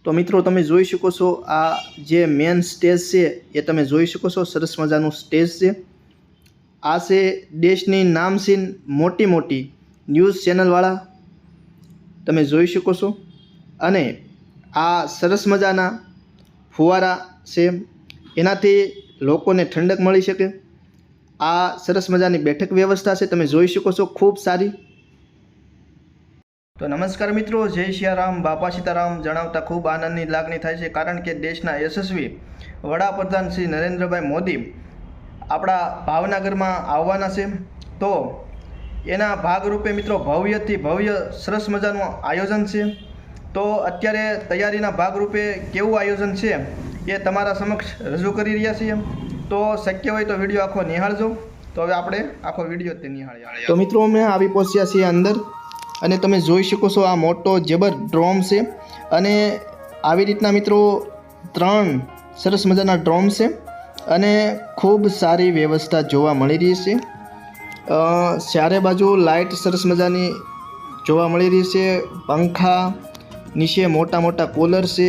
तो मित्रों તમે જોઈ શકો છો આ જે મેન સ્ટેજ છે એ તમે જોઈ શકો છો। સરસ મજાનું સ્ટેજ છે। આ છે દેશની નામચીન મોટી મોટી ન્યૂઝ ચેનલવાળા તમે જોઈ શકો છો। અને આ સરસ મજાના ફુવારા છે, એનાથી લોકોને ઠંડક મળી શકે। આ સરસ મજાની બેઠક વ્યવસ્થા છે, તમે જોઈ શકો છો, ખૂબ સારી। तो नमस्कार मित्रों, जय सियाराम, बापा सीताराम जणावता खूब आनंदनी लागणी थाय छे, कारण के देशना यशस्वी वडाप्रधान श्री नरेन्द्रभाई मोदी आपणा भावनगर में आववाना छे। तो एना भागरूपे मित्रों भव्यथी भव्य सरस मजानुं आयोजन छे। तो अत्यारे तैयारीना भागरूपे केवुं आयोजन छे ए तमारा समक्ष रजू करी रह्या छीए। तो शक्य होय तो विडियो आखो निहाळजो। तो हवे आपणे आखो विडियो ते निहाळीए। तो मित्रों अमे आवी पहोंच्या छीए अंदर, અને તમે જોઈ શકો છો આ મોટો જબર ડ્રોમ છે। અને આવી રીતના મિત્રો 3 સરસ મજાના ડ્રોમ છે અને ખૂબ સારી વ્યવસ્થા જોવા મળી રહી છે। ચારે બાજુ લાઇટ સરસ મજાની જોવા મળી રહી છે, પંખા નીચે મોટા મોટા કુલર છે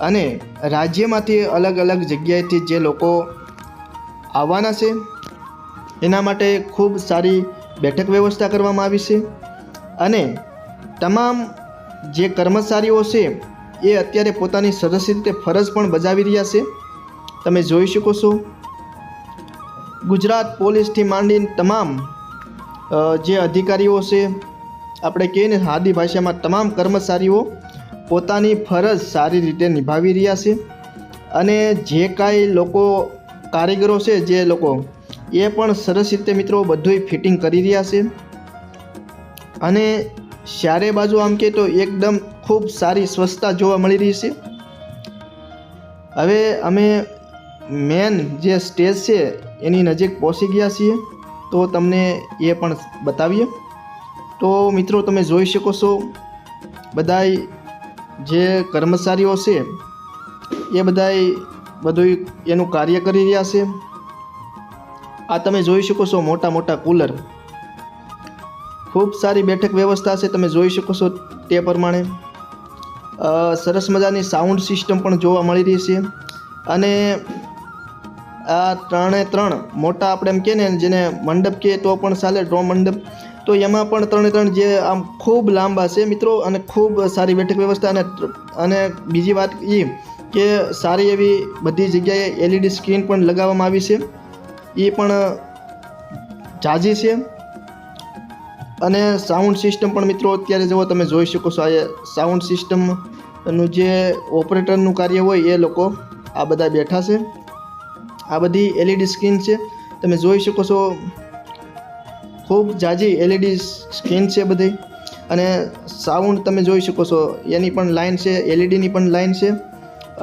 અને રાજ્યમાંથી અલગ અલગ જગ્યાએથી જે લોકો આવવાના છે એના માટે ખૂબ સારી બેઠક વ્યવસ્થા કરવામાં આવી છે। અને તમામ જે કર્મચારીઓ છે એ અત્યારે પોતાની સરસ રીતે ફરજ પણ બજાવી રહ્યા છે। તમે જોઈ શકો છો ગુજરાત પોલીસથી માંડીને તમામ જે અધિકારીઓ છે, આપણે કહીએ ને સાદી ભાષામાં તમામ કર્મચારીઓ પોતાની ફરજ સારી રીતે નિભાવી રહ્યા છે। અને જે કાંઈ લોકો કારીગરો છે જે લોકો એ પણ સરસ રીતે મિત્રો બધુંય ફિટિંગ કરી રહ્યા છે। અને ચારે બાજુ આમ કે તો એકદમ ખૂબ સારી સ્વચ્છતા જોવા મળી રહી છે। હવે અમે મેન જે સ્ટેજ છે એની નજીક પહોંચી ગયા છીએ, તો તમને એ પણ બતાવીએ। તો મિત્રો તમે જોઈ શકો છો બધાય જે કર્મચારીઓ છે એ બધાય બધું એનું કાર્ય કરી રહ્યા છે। આ તમે જોઈ શકો છો મોટા મોટા કુલર, खूब सारी बैठक व्यवस्था से तमे जोई शको छो ते प्रमाणे। सरस मजानी साउंड सिस्टम पण जोवा मळी रही छे। अने आ 3 मोटा आपणे एम कहे ने जेने मंडप कहे तो पण चाले, ड्रो मंडप, तो एमां पण 3 जे आम खूब लांबा छे मित्रों अने खूब सारी बैठक व्यवस्था। अने बीजी वात ए के सारी एवी बधी जग्याए एलईडी स्क्रीन पण लगाववामां आवी छे, ए पण जाजी छे। અને સાઉન્ડ સિસ્ટમ પણ મિત્રો અત્યારે જો તમે જોઈ શકો છો આ સાઉન્ડ સિસ્ટમનું જે ઓપરેટરનું કાર્ય હોય એ લોકો આ બધા બેઠા છે। આ બધી એલઈડી સ્ક્રીન છે, તમે જોઈ શકો છો ખૂબ જાજી એલઈડી સ્ક્રીન છે બધી। અને સાઉન્ડ તમે જોઈ શકો છો એની પણ લાઈન છે, એલઈડીની પણ લાઈન છે।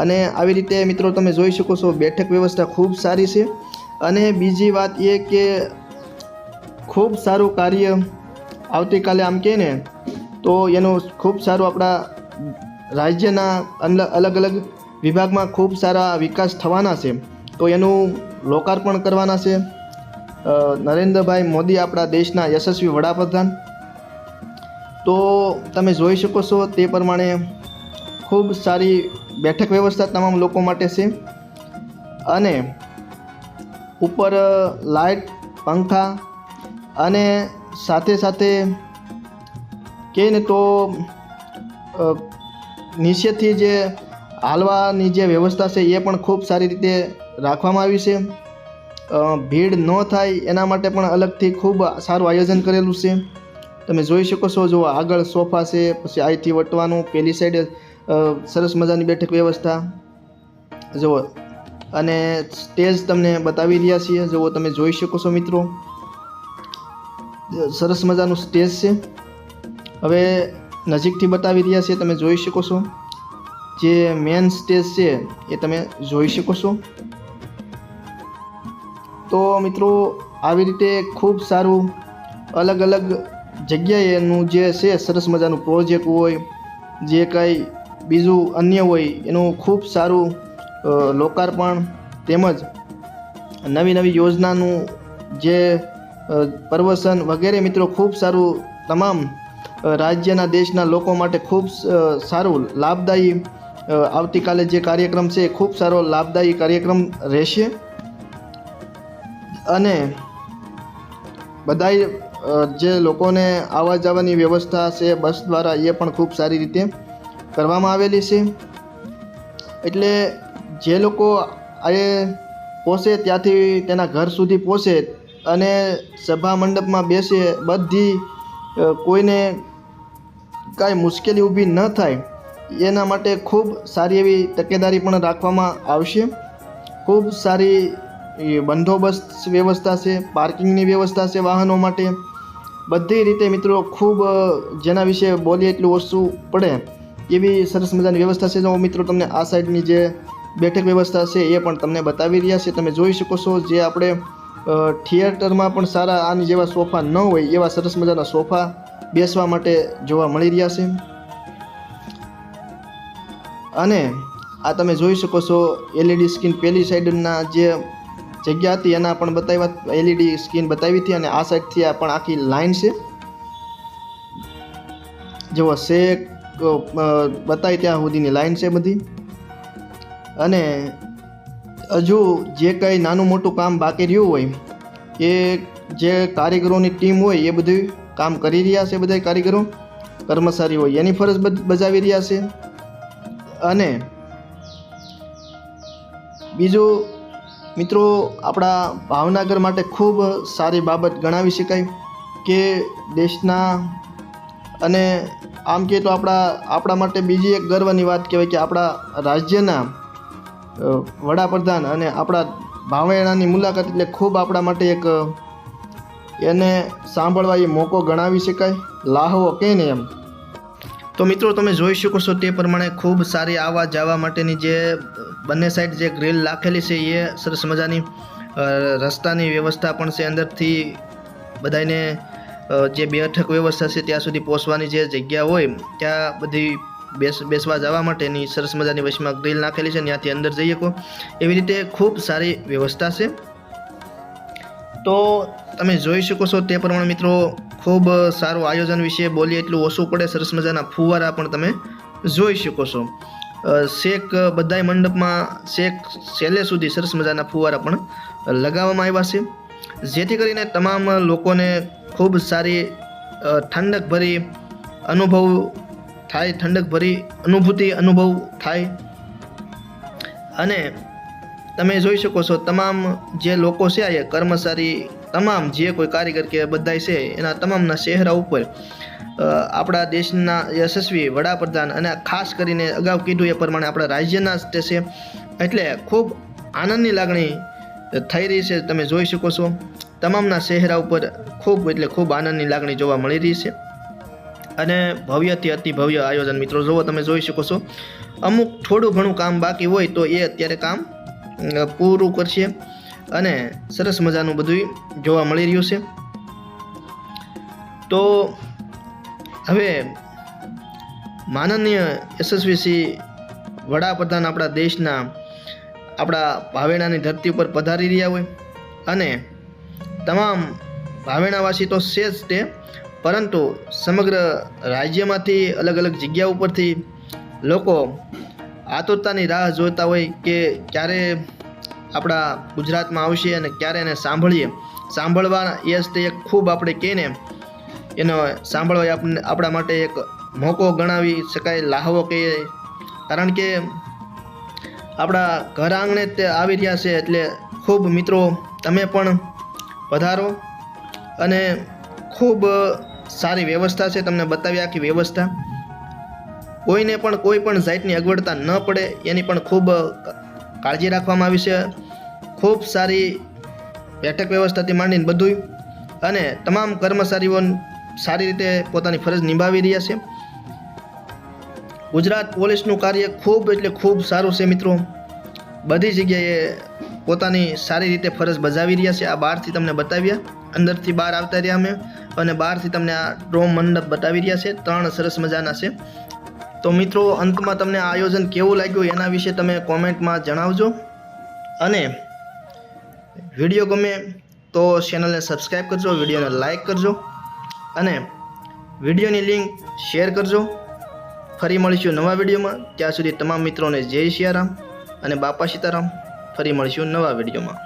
અને આવી રીતે મિત્રો તમે જોઈ શકો છો બેઠક વ્યવસ્થા ખૂબ સારી છે। અને બીજી વાત એ કે ખૂબ સારું કાર્ય આવતીકાલે આમ કહે ને તો એનું ખૂબ સારું આપણા રાજ્યના અલગ અલગ વિભાગમાં ખૂબ સારા વિકાસ થવાના છે। તો એનું લોકાર્પણ કરવાના છે નરેન્દ્રભાઈ મોદી, આપણા દેશના યશસ્વી વડાપ્રધાન। તો તમે જોઈ શકો છો તે પ્રમાણે ખૂબ સારી બેઠક વ્યવસ્થા તમામ લોકો માટે છે। અને ઉપર લાઇટ, પંખા અને સાથે સાથે કહે ને તો નીચેથી જે હાલવાની જે વ્યવસ્થા છે એ પણ ખૂબ સારી રીતે રાખવામાં આવી છે। ભીડ ન થાય એના માટે પણ અલગથી ખૂબ સારું આયોજન કરેલું છે। તમે જોઈ શકો છો, જો આગળ સોફા છે, પછી અહીંથી વટવાનું, પેલી સાઈડ સરસ મજાની બેઠક વ્યવસ્થા જુઓ। અને સ્ટેજ તમને બતાવી રહ્યા છીએ, જુઓ તમે જોઈ શકો છો મિત્રો સરસ મજાનું સ્ટેજ છે। હવે નજીકથી બતાવી રહ્યા છે, તમે જોઈ શકો છો જે મેન સ્ટેજ છે એ તમે જોઈ શકો છો। તો મિત્રો આવી રીતે ખૂબ સારું અલગ અલગ જગ્યાએનું જે છે સરસ મજાનું પ્રોજેક્ટ હોય, જે કાંઈ બીજું અન્ય હોય એનું ખૂબ સારું લોકાર્પણ તેમજ નવી નવી યોજનાનું જે પ્રવચન વગેરે મિત્રો ખૂબ સારું તમામ રાજ્યના દેશના લોકો માટે ખૂબ સારું લાભદાયી આવતીકાલે જે કાર્યક્રમ છે એ ખૂબ સારો લાભદાયી કાર્યક્રમ રહેશે અને બધાય જે લોકોને આવવા જવાની વ્યવસ્થા છે બસ દ્વારા એ પણ ખૂબ સારી રીતે કરવામાં આવેલી છે. એટલે જે લોકો આ પહોંચે ત્યાંથી તેના ઘર સુધી પહોંચે અને સભા મંડપમાં બેસે, બધી કોઈને કાંઈ મુશ્કેલી ઊભી ન થાય એના માટે ખૂબ સારી એવી તકેદારી પણ રાખવામાં આવશે. ખૂબ સારી બંદોબસ્ત વ્યવસ્થા છે, પાર્કિંગની વ્યવસ્થા છે વાહનો માટે, બધી રીતે મિત્રો ખૂબ જેના વિશે બોલીએ એટલું ઓછું પડે એવી સરસ મજાની વ્યવસ્થા છે. જો મિત્રો તમને આ સાઈડની જે બેઠક વ્યવસ્થા છે એ પણ તમને બતાવી રહ્યા છે. તમે જોઈ શકો છો જે આપણે થિયેટરમાં પણ સારા આની જેવા સોફા ન હોય એવા સરસ મજાના સોફા બેસવા માટે જોવા મળી રહ્યા છે. અને આ તમે જોઈ શકો છો LED સ્ક્રીન પેલી સાઈડના જે જગ્યા હતી એના પણ બતાવ્યા, LED સ્ક્રીન બતાવી હતી અને આ સાઈડથી આ પણ આખી લાઈન છે જેવો શેક બતાવી ત્યાં સુધીની લાઈન છે બધી. અને હજુ જે કંઈ નાનું મોટું કામ બાકી રહ્યું હોય એ જે કારીગરોની ટીમ હોય એ બધું કામ કરી રહ્યા છે. બધા કારીગરો કર્મચારીઓ એની ફરજ બજાવી રહ્યા છે. અને બીજું મિત્રો આપણા ભાવનગર માટે ખૂબ સારી બાબત ગણાવી શકાય કે દેશના અને આમ કહે તો આપણા માટે બીજી એક ગર્વની વાત કહેવાય કે આપણા રાજ્યના વડાપ્રધાન અને આપણા ભાવેણાની મુલાકાત એટલે ખૂબ આપણા માટે એક એને સાંભળવા એ મોકો ગણાવી શકાય, લાહવો કહે ને એમ. તો મિત્રો તમે જોઈ શકો છો તે પ્રમાણે ખૂબ સારી આવવા જવા માટેની જે બંને સાઈડ જે ગ્રીલ રાખેલી છે એ સરસ મજાની રસ્તાની વ્યવસ્થા પણ છે. અંદરથી બધાને જે બેઠક વ્યવસ્થા છે ત્યાં સુધી પહોંચવાની જે જગ્યા હોય ત્યાં બધી બેસવા જવા માટેની સરસ મજાની વચમાં ગ્રીલ નાખેલી છે, ત્યાંથી અંદર જઈ શકો એવી રીતે ખૂબ સારી વ્યવસ્થા છે. તો તમે જોઈ શકો છો તે પ્રમાણે મિત્રો ખૂબ સારું આયોજન વિશે બોલીએ એટલું ઓછું પડે. સરસ મજાના ફુવારા પણ તમે જોઈ શકો છો. શેક બધાય મંડપમાં શેક છેલ્લે સુધી સરસ મજાના ફુવારા પણ લગાવવામાં આવ્યા છે, જેથી કરીને તમામ લોકોને ખૂબ સારી ઠંડકભરી અનુભવ થાય, ઠંડકભરી અનુભવ થાય. અને તમે જોઈ શકો છો તમામ જે લોકો છે એ કર્મચારી તમામ જે કોઈ કારીગર કે બધાય છે એના તમામના ચહેરા ઉપર આપણા દેશના યશસ્વી વડાપ્રધાન અને ખાસ કરીને અગાઉ કીધું એ પ્રમાણે આપણા રાજ્યના જ તે છે એટલે ખૂબ આનંદની લાગણી થઈ રહી છે. તમે જોઈ શકો છો તમામના ચહેરા ઉપર ખૂબ આનંદની લાગણી જોવા મળી રહી છે. અને ભવ્યથી અતિ ભવ્ય આયોજન મિત્રો જુઓ તમે જોઈ શકો છો. અમુક થોડું ઘણું કામ બાકી હોય તો એ અત્યારે કામ પૂરું કરશે અને સરસ મજાનું બધું જોવા મળી રહ્યું છે. તો હવે માનનીય યશસ્વી શ્રી વડાપ્રધાન આપણા દેશના આપણા ભાવેણાની ધરતી ઉપર પધારી રહ્યા હોય અને તમામ ભાવેણાવાસી તો છે જ તે, પરંતુ સમગ્ર રાજ્યમાંથી અલગ અલગ જગ્યા ઉપરથી લોકો આતુરતાની રાહ જોતા હોય કે ક્યારે આપણા ગુજરાતમાં આવશે અને ક્યારે એને સાંભળવા એ જ તે એક ખૂબ આપણે કહીને એનો સાંભળવા આપણા માટે એક મોકો ગણાવી શકાય, લાહવો કહીએ. કારણ કે આપણા ઘર આંગણે તે આવી રહ્યા છે એટલે ખૂબ મિત્રો તમે પણ પધારો અને ખૂબ સારી વ્યવસ્થા છે, તમને બતાવી આખી વ્યવસ્થા. કોઈને પણ કોઈ પણ જાતની અગવડતા ન પડે એની પણ ખૂબ કાળજી રાખવામાં આવી છે. ખૂબ સારી બેઠક વ્યવસ્થાથી માંડીને બધું અને તમામ કર્મચારીઓ સારી રીતે પોતાની ફરજ નિભાવી રહ્યા છે. ગુજરાત પોલીસનું કાર્ય ખૂબ સારું છે મિત્રો. બધી જગ્યાએ પોતાની સારી રીતે ફરજ બજાવી રહ્યા છે. આ બહારથી તમને બતાવ્યા, અંદરથી બહાર આવતા રહ્યા અમે અને બહારથી તમને આ ડ્રોમ મંડપ બતાવી રહ્યા છે. 3 સરસ મજાના છે. તો મિત્રો અંતમાં તમને આ આયોજન કેવું લાગ્યું એના વિશે તમે કોમેન્ટમાં જણાવજો અને વિડીયો ગમે તો ચેનલને સબસ્ક્રાઈબ કરજો, વિડીયોને લાઈક કરજો અને વિડીયોની લિંક શેર કરજો. ફરી મળીશું નવા વિડીયોમાં. ત્યાં સુધી તમામ મિત્રોને જય સિયારામ અને બાપા સીતારામ. ફરી મળીશું નવા વિડીયોમાં.